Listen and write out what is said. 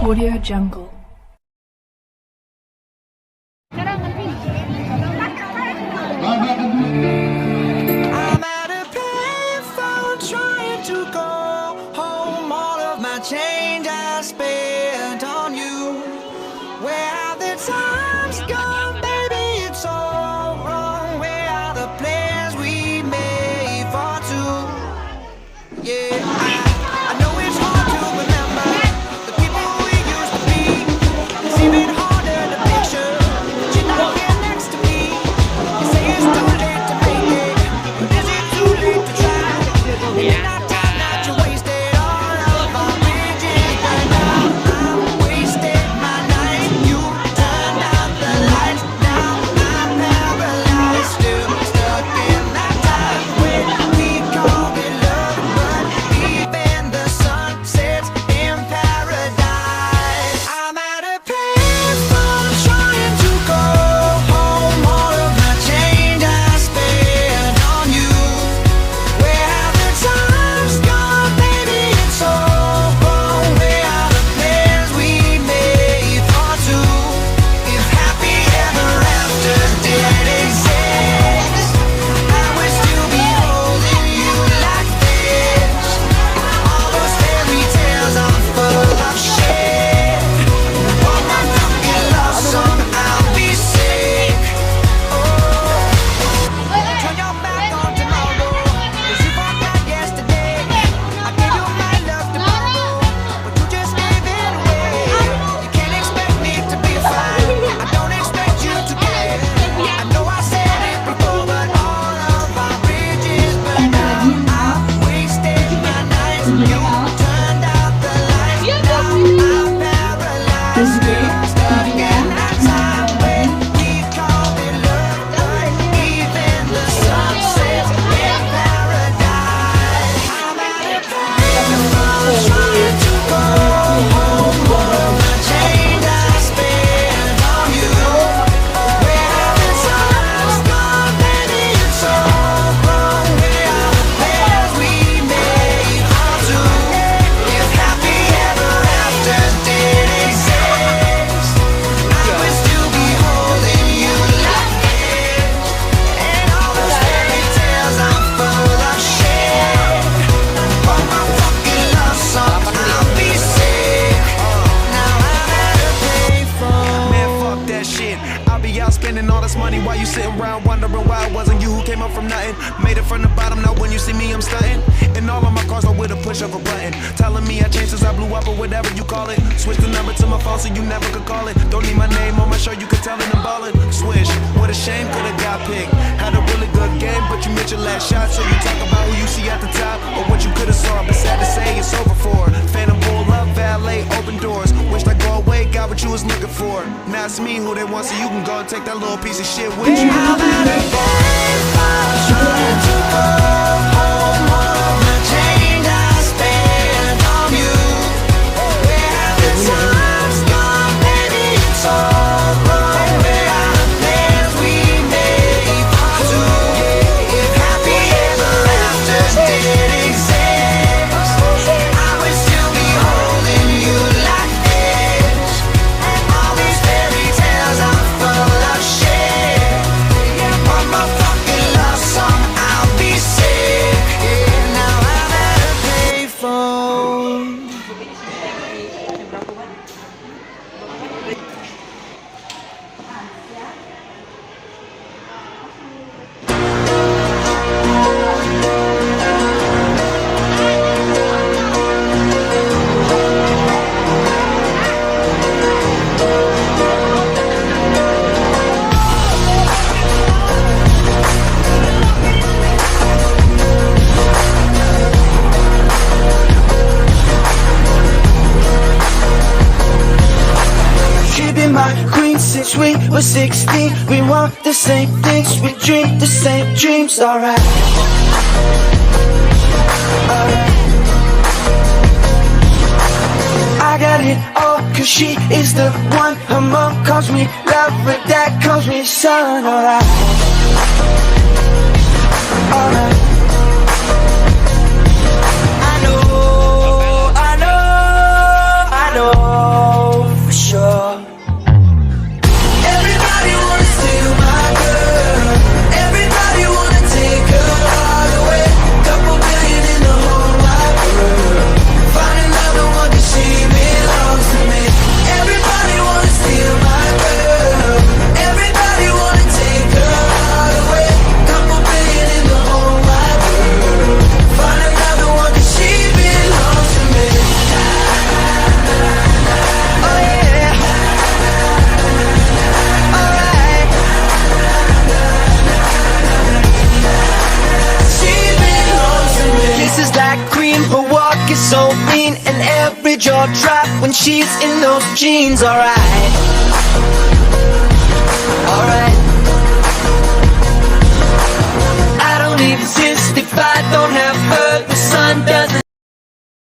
Audio Jungle. I'm at a payphone trying to go home. All of my change I spent on you. Where have the times gone, baby? It's all wrong. Where are the plans we made for two? Yeah, I know it's hard to remember the people we used to be. It's even harder to picture that you're not here next to me. You say it's too late to make it, but is it too late to try? And in our time that you wasted, all of our bridges burned out. I'm wasted my nights, you turned out the lights. Now I'm paralyzed, still stuck in that time when we called it love. But even the sun sets in paradise. I'm at a payphone trying to go home. All of my change I spent on you. Where have the times gone, baby? It's all wrong. Where are the plans we made for two? If happy ever after did exist, I would still be holding you like this. All those fairy tales are full of shit. All my fucking love song, I'll be sick. Turn your back on tomorrow, 'cause you forgot yesterday. I gave you my love tomorrow, but you just gave it away. You can't expect me to be fine, I don't expect you to care. I know I said it before, but all of our bridges burned out. I wasted my nights, you turned out the lights. Now I'm paralyzed, still stuck in that time when we called it love. But even the sun sets in paradise. I'm at a payphone trying to go home. All of my change I spent on you. Where have the times gone, baby? It's all wrong. Where are the plans we made for two? If happy ever after did exist, I would still be holding you like this. And all those fairy tales are full of shit. All my fucking love song, I'll be sick. Now I'm at a payphone. Man, fuck that shit. I'll be out spending all this money while you sitting around wondering why it wasn't you who came up from nothing. Made it from the bottom, now when you see me, I'm stunting. And all of my cars are with a push of a button. Telling me I changed since I blew up or whatever you call it. Switch the number to my phone so you never could call it. Don't need my name on my shirt, you can tell it I'm ballin'. Swish, what a shame, could've got picked. Had a really good game, but you missed your last shot. So you talk about who you see at the top or what you could've saw. But sad to say, it's over for. Phantom pull up, valet, open doors. Wished I go away, got what you was looking for. Now it's me who they want, so you can go and take that little piece of shit with you. I'm at a payphone trying to go home. All of my change I spent on you. Where have the times gone, baby? It's all wrong. Where are the plans we made for two? If happy ever after did exist, I would still be holding you like this. And all these fairy tales are full of shit. One more fucking love song, I'll be sick. Now I'm at a payphone. She be my queen since we were 16. We want the same things, we dream the same dreams. Alright, alright. I got it all, cause she is the one. Her mom calls me love, but dad calls me son. Alright, alright. I know, I know, I know. She's so mean and every jaw drop when she's in those jeans. Alright, alright. I don't exist if I don't have her. The sun doesn't